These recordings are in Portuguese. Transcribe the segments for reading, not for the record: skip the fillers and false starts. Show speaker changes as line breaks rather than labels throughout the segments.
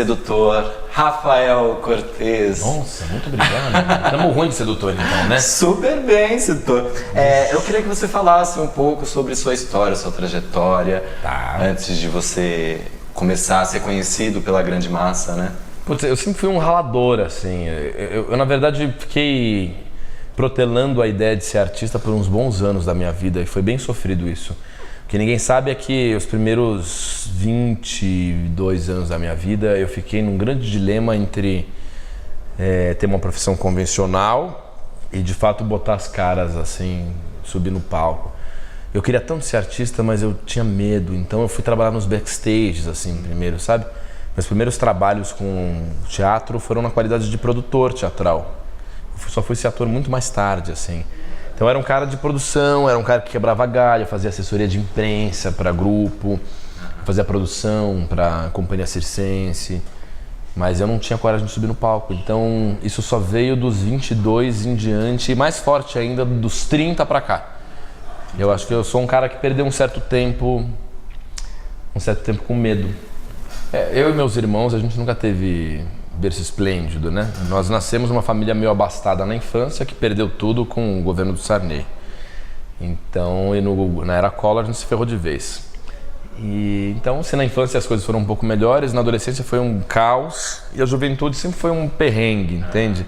Sedutor, Rafael Cortez.
Nossa, muito obrigado. Estamos ruim de sedutor então, né?
Super bem, sedutor. Eu queria que você falasse um pouco sobre sua história, sua trajetória, antes de você começar a ser conhecido pela grande massa, né?
Putz, eu sempre fui um ralador, assim. Eu na verdade, fiquei protelando a ideia de ser artista por uns bons anos da minha vida e foi bem sofrido isso. O que ninguém sabe é que os primeiros 22 anos da minha vida eu fiquei num grande dilema entre ter uma profissão convencional e de fato botar as caras assim, subir no palco. Eu queria tanto ser artista, mas eu tinha medo, então eu fui trabalhar nos backstages assim primeiro, sabe? Meus primeiros trabalhos com teatro foram na qualidade de produtor teatral. Eu só fui ser ator muito mais tarde, assim. Então eu era um cara de produção, era um cara que quebrava galho, fazia assessoria de imprensa para grupo, fazia produção para companhia circense, mas eu não tinha coragem de subir no palco. Então isso só veio dos 22 em diante e mais forte ainda dos 30 para cá. Eu acho que eu sou um cara que perdeu um certo tempo com medo. Eu e meus irmãos, a gente nunca teve berço esplêndido, né? Nós nascemos numa família meio abastada na infância, que perdeu tudo com o governo do Sarney. Então, na era Collor, a gente se ferrou de vez. Então, se na infância as coisas foram um pouco melhores, na adolescência foi um caos e a juventude sempre foi um perrengue, entende?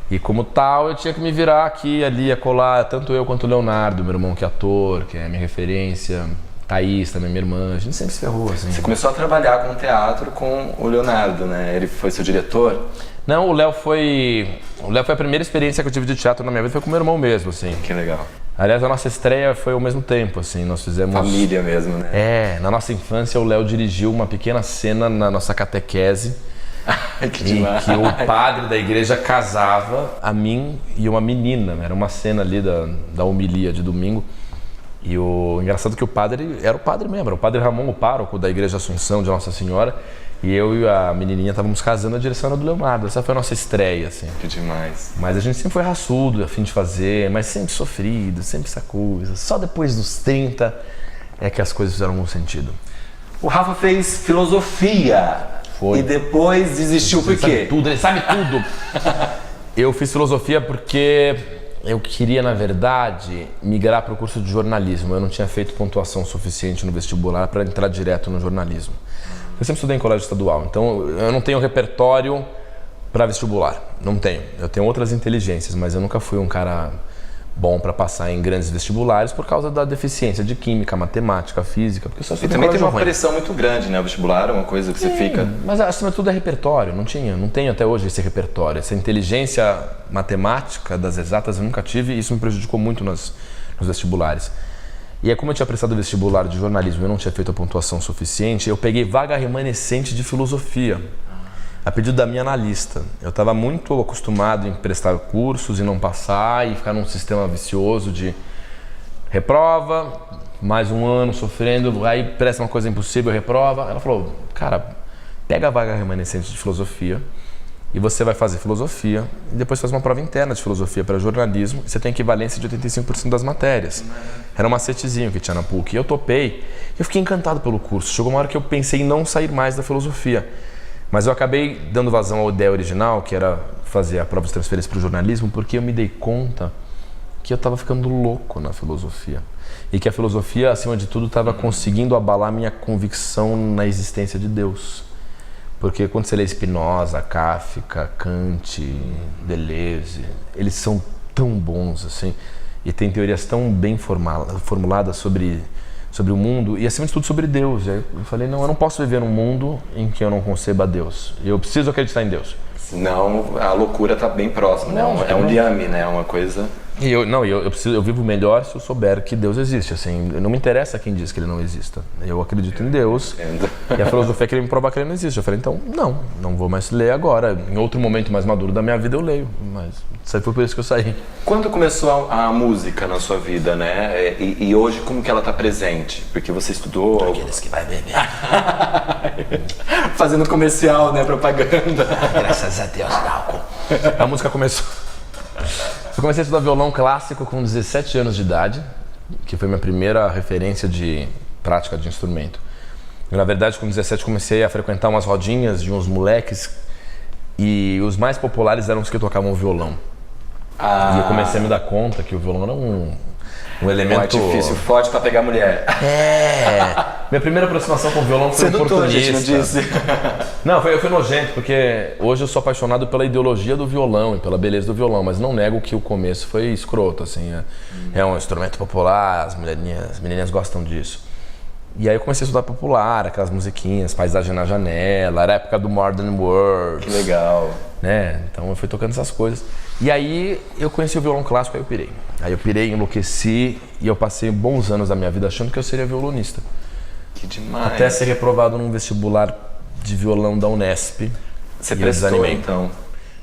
E como tal, eu tinha que me virar aqui, ali, acolá, tanto eu quanto o Leonardo, meu irmão que é ator, que é minha referência, Thaís também, minha irmã, a gente sempre se ferrou, assim.
Você começou a trabalhar com teatro com o Leonardo, né? Ele foi seu diretor?
Não, o Léo foi a primeira experiência que eu tive de teatro na minha vida, foi com meu irmão mesmo, assim.
Que legal.
Aliás, a nossa estreia foi ao mesmo tempo, assim, nós fizemos...
Família mesmo, né?
Na nossa infância o Léo dirigiu uma pequena cena na nossa catequese, em que o padre da igreja casava a mim e uma menina, era uma cena ali da homilia de domingo. E o engraçado é que o padre era o padre mesmo, era o padre Ramon, o pároco da Igreja Assunção de Nossa Senhora, e eu e a menininha estávamos casando, a direção era do Leonardo. Essa foi a nossa estreia, assim.
Que demais.
Mas a gente sempre foi raçudo, a fim de fazer, mas sempre sofrido, sempre essa coisa. Só depois dos 30 é que as coisas fizeram algum sentido.
O Rafa fez filosofia.
Foi.
E depois desistiu por quê?
Ele sabe tudo. Eu fiz filosofia porque eu queria, na verdade, migrar para o curso de jornalismo. Eu não tinha feito pontuação suficiente no vestibular para entrar direto no jornalismo. Eu sempre estudei em colégio estadual, então eu não tenho repertório para vestibular. Não tenho. Eu tenho outras inteligências, mas eu nunca fui um cara bom para passar em grandes vestibulares por causa da deficiência de química, matemática, física. Porque eu só
e também tem uma pressão muito grande, né? O vestibular é uma coisa que você fica...
Mas acima de tudo é repertório, não tenho até hoje esse repertório. Essa inteligência matemática das exatas eu nunca tive e isso me prejudicou muito nos vestibulares. E aí, como eu tinha prestado vestibular de jornalismo e eu não tinha feito a pontuação suficiente, eu peguei vaga remanescente de filosofia, a pedido da minha analista. Eu estava muito acostumado em prestar cursos e não passar e ficar num sistema vicioso de reprova, mais um ano sofrendo, aí presta uma coisa impossível, reprova. Ela falou, cara, pega a vaga remanescente de filosofia e você vai fazer filosofia e depois faz uma prova interna de filosofia para jornalismo e você tem equivalência de 85% das matérias. Era um macetezinho que tinha na PUC e eu topei. Eu fiquei encantado pelo curso. Chegou uma hora que eu pensei em não sair mais da filosofia. Mas eu acabei dando vazão à ideia original, que era fazer a prova de transferência para o jornalismo, porque eu me dei conta que eu estava ficando louco na filosofia. E que a filosofia, acima de tudo, estava conseguindo abalar minha convicção na existência de Deus. Porque quando você lê Spinoza, Kafka, Kant, Deleuze, eles são tão bons, assim, e tem teorias tão bem formuladas sobre o mundo e, acima de tudo, sobre Deus. Aí eu falei, não, eu não posso viver num mundo em que eu não conceba Deus. Eu preciso acreditar em Deus.
Senão a loucura está bem próxima, né? É um liame, né? É uma coisa...
Eu vivo melhor se eu souber que Deus existe, assim, não me interessa quem diz que ele não exista. Eu acredito em Deus. E a filosofia queria me provar que ele não existe. Eu falei, então, não vou mais ler agora. Em outro momento mais maduro da minha vida eu leio, mas foi por isso que eu saí.
Quando começou a música na sua vida, né? E hoje como que ela está presente? Porque você estudou...
Aqueles que vai beber.
Fazendo comercial, né? Propaganda.
Graças a Deus, álcool. A música começou... Eu comecei a estudar violão clássico com 17 anos de idade, que foi minha primeira referência de prática de instrumento. Eu, na verdade, com 17 comecei a frequentar umas rodinhas de uns moleques e os mais populares eram os que tocavam violão. E eu comecei a me dar conta que o violão era um elemento...
Um artifício forte pra pegar mulher.
Minha primeira aproximação com o violão foi oportunista.
Não disse.
Não, foi nojento, porque hoje eu sou apaixonado pela ideologia do violão e pela beleza do violão, mas não nego que o começo foi escroto, assim. É um instrumento popular, as menininhas gostam disso. E aí eu comecei a estudar popular, aquelas musiquinhas, Paisagem na Janela, era a época do Modern Words.
Que legal.
Né? Então eu fui tocando essas coisas. E aí eu conheci o violão clássico, aí eu pirei. Aí eu pirei, enlouqueci e eu passei bons anos da minha vida achando que eu seria violonista.
Que demais.
Até ser reprovado num vestibular de violão da Unesp.
Você prestou, então?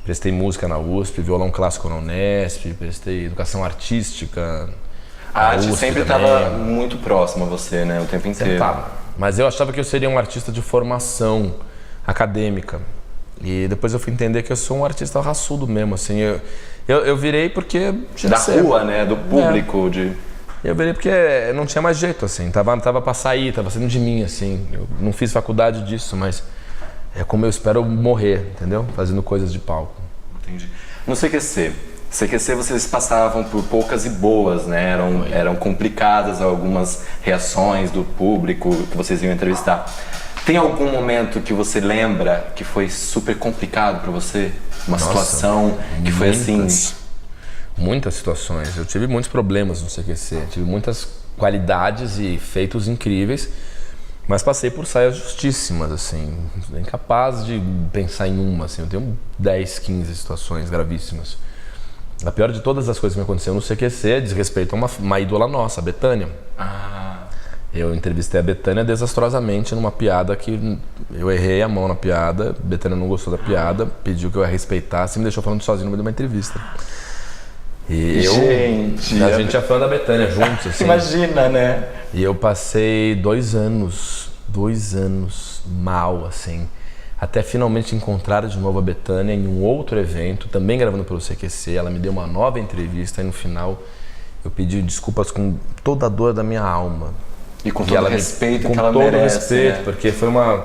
Prestei música na USP, violão clássico na Unesp, prestei educação artística.
A arte sempre estava muito próxima a você, né? O tempo inteiro.
Mas eu achava que eu seria um artista de formação acadêmica. E depois eu fui entender que eu sou um artista raçudo mesmo, assim. Eu virei porque...
Da rua, né? Do público,
Eu virei porque não tinha mais jeito, assim. Tava pra sair, tava saindo de mim, assim. Eu não fiz faculdade disso, mas é como eu espero morrer, entendeu? Fazendo coisas de palco.
Entendi. No CQC vocês passavam por poucas e boas, né? Eram complicadas algumas reações do público que vocês iam entrevistar. Tem algum momento que você lembra que foi super complicado para você? Uma situação que foi assim?
Muitas situações. Eu tive muitos problemas no CQC. Tive muitas qualidades e feitos incríveis, mas passei por saias justíssimas, assim. Incapaz de pensar em uma, assim. Eu tenho 10, 15 situações gravíssimas. A pior de todas as coisas que me aconteceram no CQC diz respeito a uma ídola nossa, a Bethânia. Eu entrevistei a Bethânia desastrosamente numa piada que eu errei a mão na piada, a Bethânia não gostou da piada, pediu que eu a respeitasse e me deixou falando sozinho no meio de uma entrevista. E a gente é fã da Bethânia juntos, assim.
Imagina, né?
E eu passei 2 anos mal, assim, até finalmente encontrar de novo a Bethânia em um outro evento, também gravando pelo CQC. Ela me deu uma nova entrevista e no final eu pedi desculpas com toda a dor da minha alma.
E com todo o respeito que ela merece.
Com todo respeito, porque foi uma...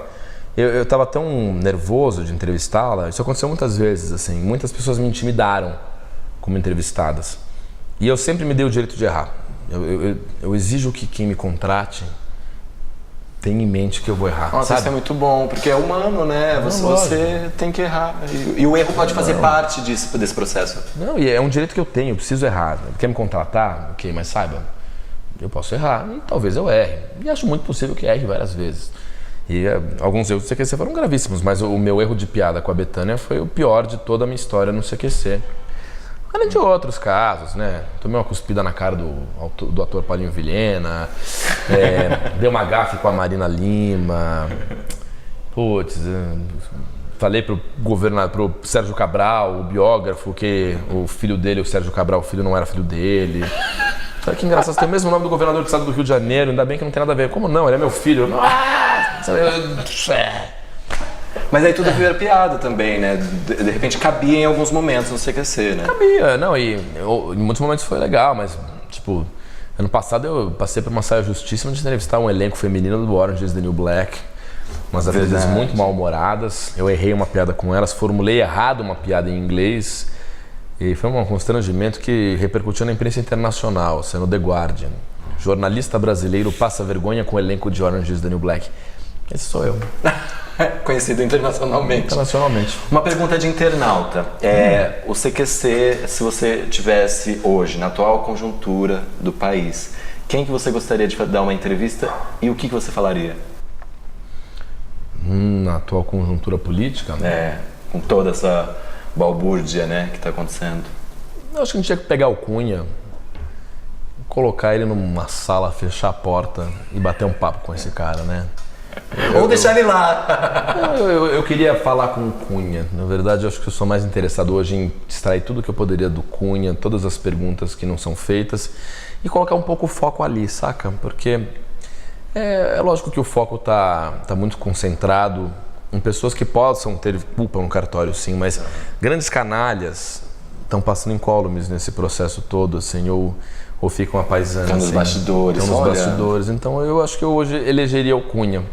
Eu tava tão nervoso de entrevistá-la, isso aconteceu muitas vezes, assim, muitas pessoas me intimidaram como entrevistadas. E eu sempre me dei o direito de errar. Eu exijo que quem me contrate tenha em mente que eu vou errar.
Nossa,
sabe?
isso é muito bom, porque é humano, né? Você tem que errar. E o erro pode fazer parte desse processo.
Não, e é um direito que eu tenho, eu preciso errar. Quer me contratar? Ok, mas saiba, eu posso errar e talvez eu erre. E acho muito possível que erre várias vezes. E alguns erros do CQC foram gravíssimos, mas o meu erro de piada com a Bethânia foi o pior de toda a minha história no CQC. Além de outros casos, né? Tomei uma cuspida na cara do ator Paulinho Vilhena, dei uma gafe com a Marina Lima, putz, falei pro Sérgio Cabral, o biógrafo, que o filho dele, o Sérgio Cabral, o filho não era filho dele. Falei que engraçado, você tem o mesmo nome do governador do estado do Rio de Janeiro, ainda bem que não tem nada a ver. Como não? Ele é meu filho.
Mas aí tudo vira piada também, né? De repente cabia em alguns momentos no CQC, né?
Cabia, não, e em muitos momentos foi legal, mas, tipo, ano passado eu passei por uma saia justíssima de entrevistar um elenco feminino do Orange is the New Black, umas atrizes muito mal-humoradas. Eu errei uma piada com elas, formulei errado uma piada em inglês, e foi um constrangimento que repercutiu na imprensa internacional, sendo The Guardian. Jornalista brasileiro passa vergonha com o elenco de Orange is the New Black. Esse sou eu.
Conhecido internacionalmente.
Internacionalmente.
Uma pergunta de internauta. O CQC, se você tivesse hoje, na atual conjuntura do país, quem que você gostaria de dar uma entrevista e o que você falaria?
Na atual conjuntura política?
Com toda essa balbúrdia, né, que está acontecendo.
Eu acho que a gente tinha que pegar o Cunha, colocar ele numa sala, fechar a porta e bater um papo com esse cara, né?
Ou deixar ele lá.
Eu queria falar com o Cunha. Na verdade, eu acho que eu sou mais interessado hoje em extrair tudo que eu poderia do Cunha, todas as perguntas que não são feitas e colocar um pouco o foco ali, saca? Porque é lógico que o foco tá muito concentrado em pessoas que possam ter culpa no cartório, sim, mas grandes canalhas estão passando incólumes nesse processo todo, assim, ou ficam apaisando.
Estão nos bastidores.
Estão nos bastidores. Então eu acho que eu hoje elegeria o Cunha.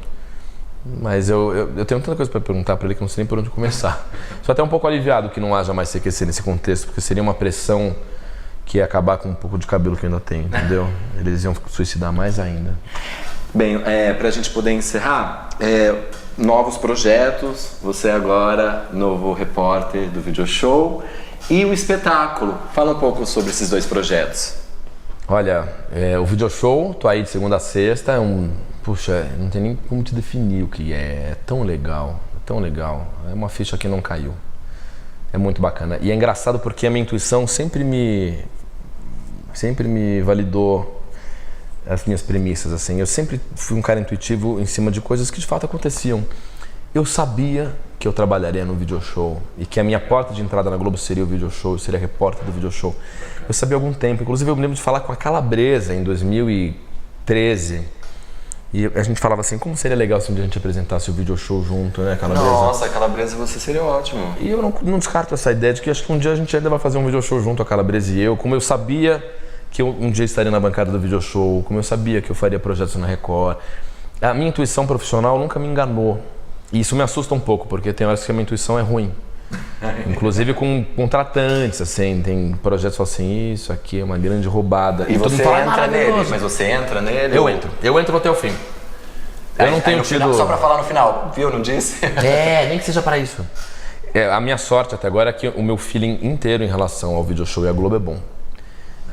Mas eu tenho tanta coisa para perguntar para ele que não sei nem por onde começar. Sou até um pouco aliviado que não haja mais CQC nesse contexto, porque seria uma pressão que ia acabar com um pouco de cabelo que eu ainda tenho, entendeu? Eles iam suicidar mais ainda.
Bem, pra gente poder encerrar, novos projetos, você agora, novo repórter do Video Show, e o espetáculo. Fala um pouco sobre esses dois projetos.
Olha, o Video Show, tô aí de segunda a sexta, puxa, não tem nem como te definir o que é tão legal, é uma ficha que não caiu, é muito bacana. E é engraçado porque a minha intuição sempre me validou as minhas premissas, assim. Eu sempre fui um cara intuitivo em cima de coisas que de fato aconteciam. Eu sabia que eu trabalharia no Video Show e que a minha porta de entrada na Globo seria o Video Show, eu seria repórter do Video Show. Eu sabia há algum tempo, inclusive eu me lembro de falar com a Calabresa em 2013. E a gente falava assim, como seria legal se um dia a gente apresentasse o Video Show junto, né, Calabresa?
Nossa, a Calabresa você seria ótimo.
E eu não descarto essa ideia de que acho que um dia a gente ainda vai fazer um Video Show junto, a Calabresa e eu, como eu sabia que eu um dia estaria na bancada do Video Show, como eu sabia que eu faria projetos na Record. A minha intuição profissional nunca me enganou. E isso me assusta um pouco, porque tem horas que a minha intuição é ruim. Inclusive com contratantes, assim, tem projetos que falam assim, isso aqui é uma grande roubada.
E você entra nele, mas você entra nele?
Eu entro até o fim. Eu não tenho tido...
Final, só pra falar no final, viu? Não disse?
Nem que seja para isso. A minha sorte até agora é que o meu feeling inteiro em relação ao Video Show e à Globo é bom.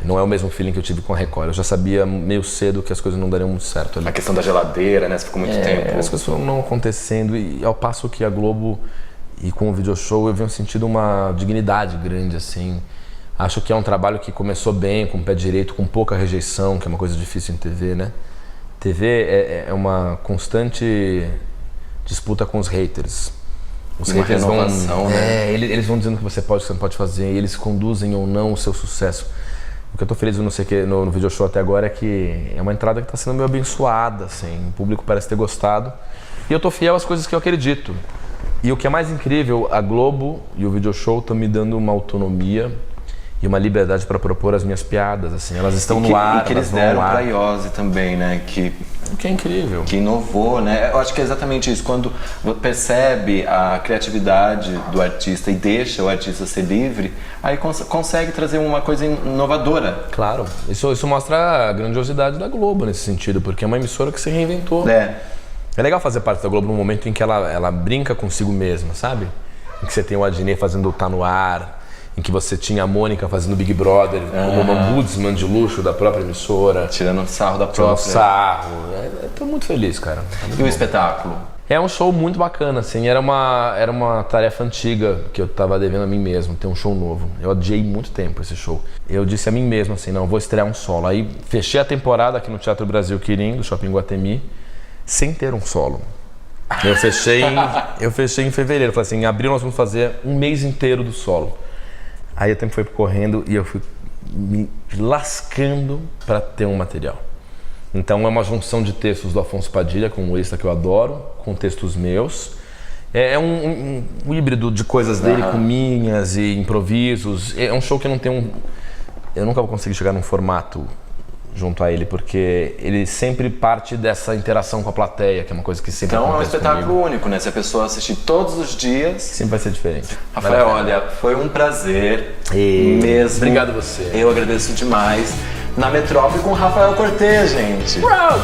Não é o mesmo feeling que eu tive com a Record. Eu já sabia meio cedo que as coisas não dariam muito certo ali.
A questão da geladeira, né? Você ficou muito tempo.
As coisas foram não acontecendo e ao passo que a Globo e com o Video Show eu venho sentindo uma dignidade grande, assim. Acho que é um trabalho que começou bem, com o pé direito, com pouca rejeição, que é uma coisa difícil em TV, né? TV é uma constante disputa com os haters. Os haters vão, né? Eles vão dizendo o que você pode, o que você não pode fazer, e eles conduzem ou não o seu sucesso. O que eu tô feliz no Video Show até agora é que é uma entrada que está sendo meio abençoada, assim. O público parece ter gostado. E eu tô fiel às coisas que eu acredito. E o que é mais incrível, a Globo e o Video Show estão me dando uma autonomia e uma liberdade para propor as minhas piadas, assim. Elas estão no ar,
e que eles deram pra Iose também, né?
O que é incrível.
Que inovou, né? Eu acho que é exatamente isso. Quando percebe a criatividade do artista e deixa o artista ser livre, aí consegue trazer uma coisa inovadora.
Claro. Isso mostra a grandiosidade da Globo nesse sentido, porque é uma emissora que se reinventou. É legal fazer parte da Globo num momento em que ela brinca consigo mesma, sabe? Em que você tem o Adnet fazendo Tá No Ar, em que você tinha a Mônica fazendo Big Brother, como uma ombudsman de luxo da própria emissora.
Tirando sarro da própria.
Sarro. Tô muito feliz, cara.
E o espetáculo?
É um show muito bacana, assim. Era uma tarefa antiga que eu tava devendo a mim mesmo, ter um show novo. Eu adiei muito tempo esse show. Eu disse a mim mesmo, assim, não, vou estrear um solo. Aí fechei a temporada aqui no Teatro Brasil Quirim, do Shopping Guatemi, sem ter um solo. Eu fechei em fevereiro. Falei assim, em abril nós vamos fazer um mês inteiro do solo. Aí o tempo foi correndo e eu fui me lascando para ter um material. Então é uma junção de textos do Afonso Padilha, com um humorista que eu adoro, com textos meus. É um híbrido de coisas dele com minhas e improvisos. É um show que não tem eu nunca vou conseguir chegar num formato junto a ele, porque ele sempre parte dessa interação com a plateia, que é uma coisa que sempre acontece.
Então é um espetáculo
comigo.
único, né? Se a pessoa assistir todos os dias...
Sempre vai ser diferente.
Rafael, olha, foi um prazer mesmo.
Obrigado você.
Eu agradeço demais. Na Metrópole com o Rafael Cortez, gente.
Uau!